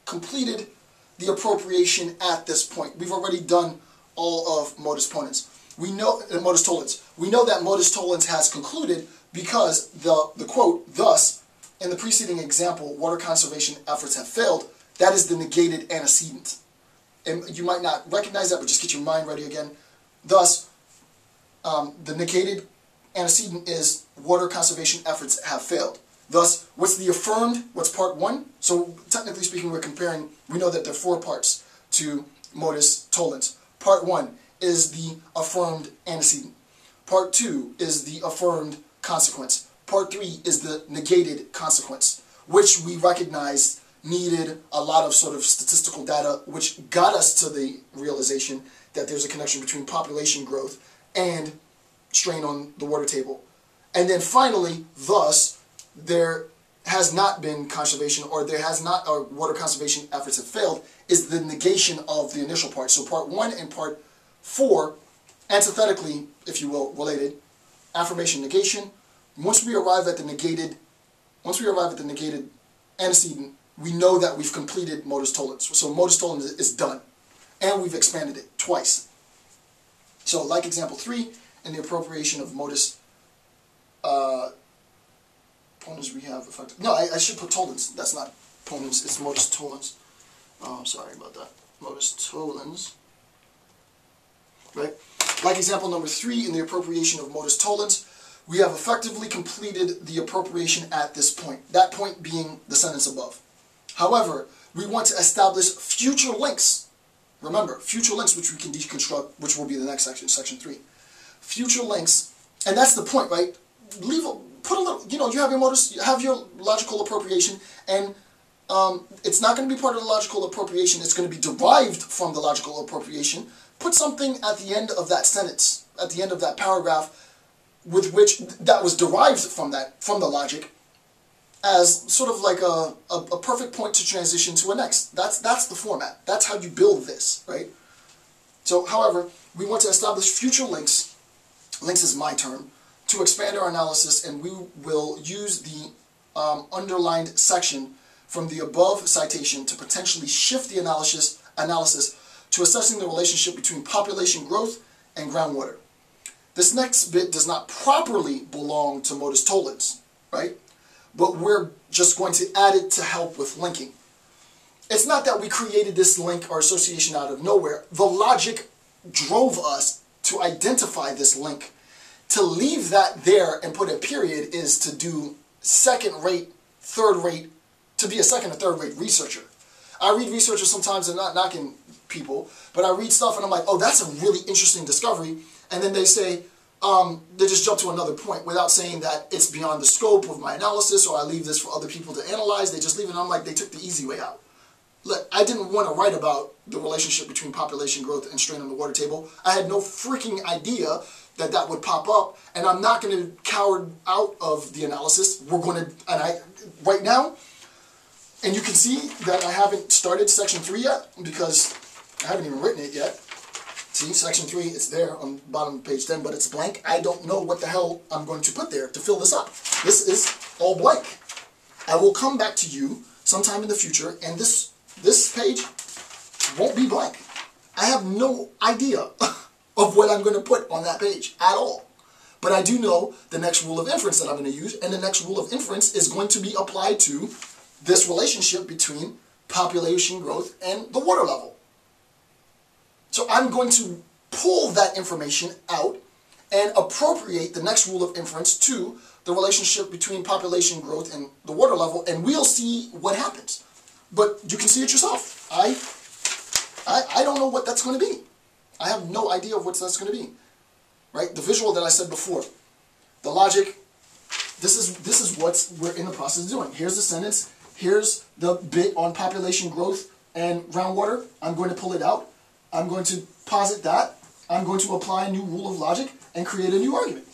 completed the appropriation at this point. We've already done all of modus ponens. We know modus tollens. We know that modus tollens has concluded because the quote, thus, in the preceding example, water conservation efforts have failed, that is the negated antecedent. And you might not recognize that, but just get your mind ready again. Thus, the negated antecedent is water conservation efforts have failed. Thus, what's the affirmed? What's part one? So technically speaking, we're comparing, we know that there are 4 parts to modus tollens. Part one is the affirmed antecedent. Part two is the affirmed consequence. Part three is the negated consequence, which we recognized needed a lot of sort of statistical data, which got us to the realization that there's a connection between population growth and strain on the water table. And then finally, thus, there has not been conservation, or there has not, or water conservation efforts have failed, is the negation of the initial part. So part one and part four, antithetically, if you will, related, affirmation, negation. Once we arrive at the negated antecedent, we know that we've completed modus tollens. So modus tollens is done, and we've expanded it twice. So like example 3, in the appropriation of modus ponens, we have effective. No, I should put tollens. That's not ponens, it's modus tollens. Sorry about that. Modus tollens. Right? Like example number 3, in the appropriation of modus tollens, we have effectively completed the appropriation at this point. That point being the sentence above. However, we want to establish future links. Remember, future links which we can deconstruct, which will be the next section, section 3. Future links, and that's the point, right? Put a little, you have your modus, you have your logical appropriation, and it's not going to be part of the logical appropriation, it's going to be derived from the logical appropriation. Put something at the end of that sentence, at the end of that paragraph, with which that was derived from the logic, as sort of like a perfect point to transition to a next. That's the format. That's how you build this, right? So, however, we want to establish future links. Links is my term. To expand our analysis, and we will use the underlined section from the above citation to potentially shift the analysis to assessing the relationship between population growth and groundwater. This next bit does not properly belong to modus tollens, right? But we're just going to add it to help with linking. It's not that we created this link or association out of nowhere. The logic drove us to identify this link. To leave that there and put a period is to do second-rate, third-rate, to be a second or third-rate researcher. I read researchers sometimes, and not knocking people, but I read stuff and I'm like, oh, that's a really interesting discovery. And then they say, they just jump to another point without saying that it's beyond the scope of my analysis, or I leave this for other people to analyze. They just leave it, and I'm like, they took the easy way out. Look, I didn't want to write about the relationship between population growth and strain on the water table. I had no freaking idea that that would pop up, and I'm not going to cower out of the analysis. We're going to, right now, and you can see that I haven't started section 3 yet, because I haven't even written it yet. See, section 3, it's there on the bottom of page 10, but it's blank. I don't know what the hell I'm going to put there to fill this up. This is all blank. I will come back to you sometime in the future, and this page won't be blank. I have no idea of what I'm going to put on that page at all. But I do know the next rule of inference that I'm going to use, and the next rule of inference is going to be applied to this relationship between population growth and the water level. So I'm going to pull that information out and appropriate the next rule of inference to the relationship between population growth and the water level, and we'll see what happens. But you can see it yourself. I don't know what that's going to be. I have no idea of what that's going to be. Right? The visual that I said before. The logic. This is what we're in the process of doing. Here's the sentence. Here's the bit on population growth and groundwater. I'm going to pull it out. I'm going to posit that. I'm going to apply a new rule of logic and create a new argument.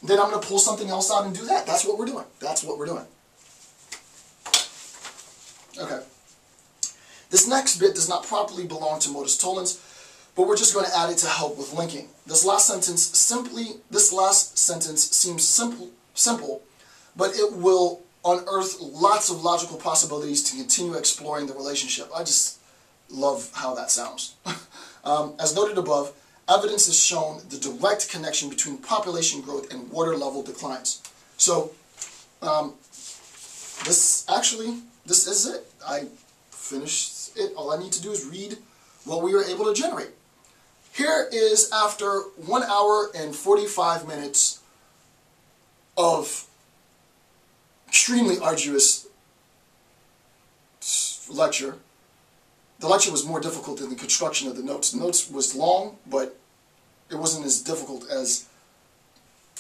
Then I'm going to pull something else out and do that. That's what we're doing. That's what we're doing. Okay. This next bit does not properly belong to modus tollens, but we're just going to add it to help with linking. This last sentence seems simple, but it will unearth lots of logical possibilities to continue exploring the relationship. I just love how that sounds. As noted above, evidence has shown the direct connection between population growth and water level declines. So, this is it. I finished it. All I need to do is read what we were able to generate. Here is after 1 hour and 45 minutes of extremely arduous lecture. The lecture was more difficult than the construction of the notes. The notes was long, but it wasn't as difficult as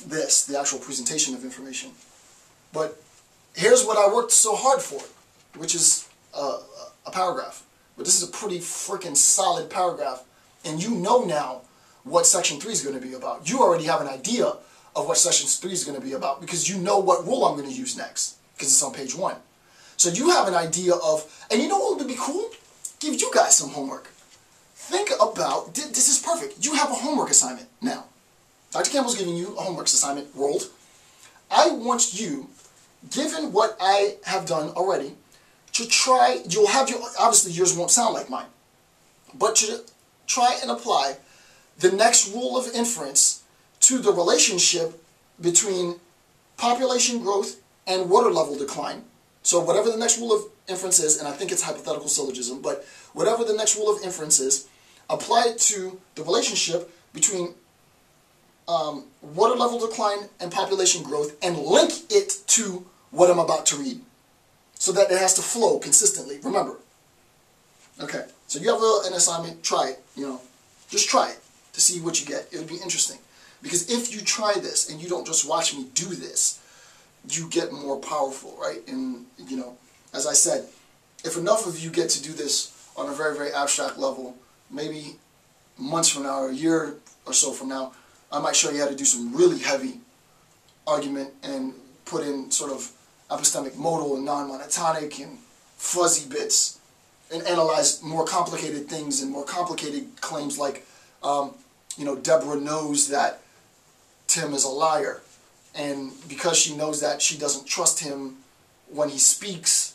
this, the actual presentation of information. But here's what I worked so hard for, which is a paragraph. But this is a pretty freaking solid paragraph, and you know now what section 3 is going to be about. You already have an idea of what section 3 is going to be about because you know what rule I'm going to use next, because it's on page 1. So you have an idea of, and you know what would be cool? Give you guys some homework. Think about, this is perfect. You have a homework assignment now. Dr. Campbell's giving you a homework assignment rolled. I want you, given what I have done already, to try, you'll have your, obviously yours won't sound like mine, but to try and apply the next rule of inference to the relationship between population growth and water level decline. So whatever the next rule of inference is, and I think it's hypothetical syllogism, but whatever the next rule of inference is, apply it to the relationship between water level decline and population growth and link it to what I'm about to read so that it has to flow consistently. Remember. Okay, so you have an assignment, try it, just try it to see what you get. It'll be interesting. Because if you try this and you don't just watch me do this, you get more powerful, right? And, as I said, if enough of you get to do this on a very, very abstract level, maybe months from now or a year or so from now, I might show you how to do some really heavy argument and put in sort of epistemic modal and non-monotonic and fuzzy bits and analyze more complicated things and more complicated claims like, Deborah knows that Tim is a liar, and because she knows that, she doesn't trust him when he speaks,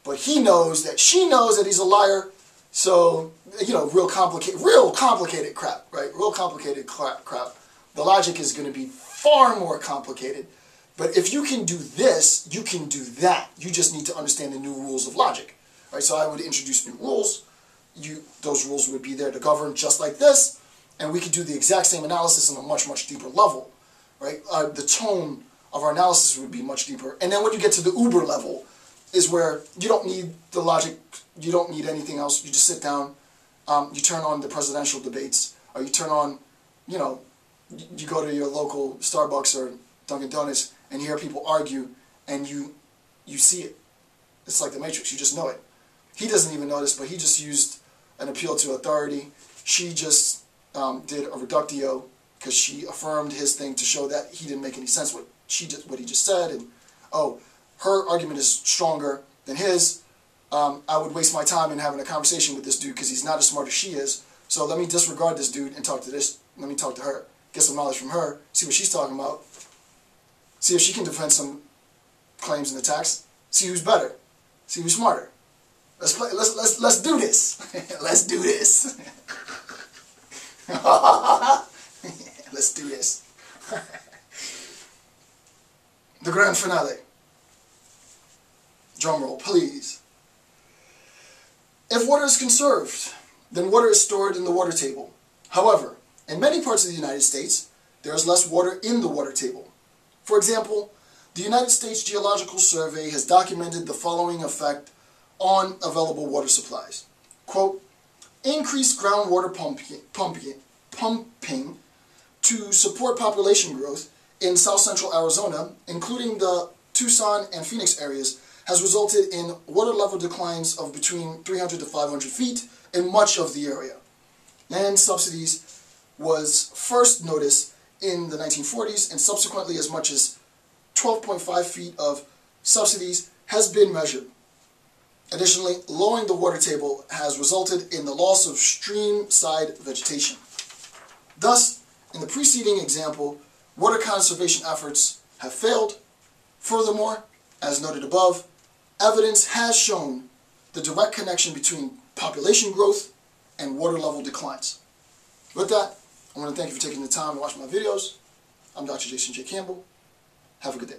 but he knows that she knows that he's a liar. So, real complicated crap, right? Real complicated crap. The logic is going to be far more complicated, but if you can do this, you can do that. You just need to understand the new rules of logic, right? So I would introduce new rules. Those rules would be there to govern just like this, and we could do the exact same analysis on a much, much deeper level. Right? The tone of our analysis would be much deeper. And then when you get to the uber level is where you don't need the logic, you don't need anything else. You just sit down, you turn on the presidential debates, or you turn on, you go to your local Starbucks or Dunkin' Donuts and you hear people argue and you see it. It's like the Matrix, you just know it. He doesn't even know this, but he just used an appeal to authority. She just did a reductio, because she affirmed his thing to show that he didn't make any sense what he just said, and her argument is stronger than his. I would waste my time in having a conversation with this dude because he's not as smart as she is. So let me disregard this dude and talk to this. Let me talk to her, get some knowledge from her, see what she's talking about, see if she can defend some claims and attacks, see who's better, see who's smarter. Let's do this. Let's do this. Let's do this. The grand finale. Drum roll, please. If water is conserved, then water is stored in the water table. However, in many parts of the United States, there is less water in the water table. For example, the United States Geological Survey has documented the following effect on available water supplies. Quote, increased groundwater pumping to support population growth in south central Arizona, including the Tucson and Phoenix areas, has resulted in water level declines of between 300 to 500 feet in much of the area. Land subsidies was first noticed in the 1940s, and subsequently as much as 12.5 feet of subsidies has been measured. Additionally, lowering the water table has resulted in the loss of stream-side vegetation. Thus, in the preceding example, water conservation efforts have failed. Furthermore, As noted above, evidence has shown the direct connection between population growth and water level declines. With that, I want to thank you for taking the time to watch my videos. I'm Dr. Jason J. Campbell. Have a good day.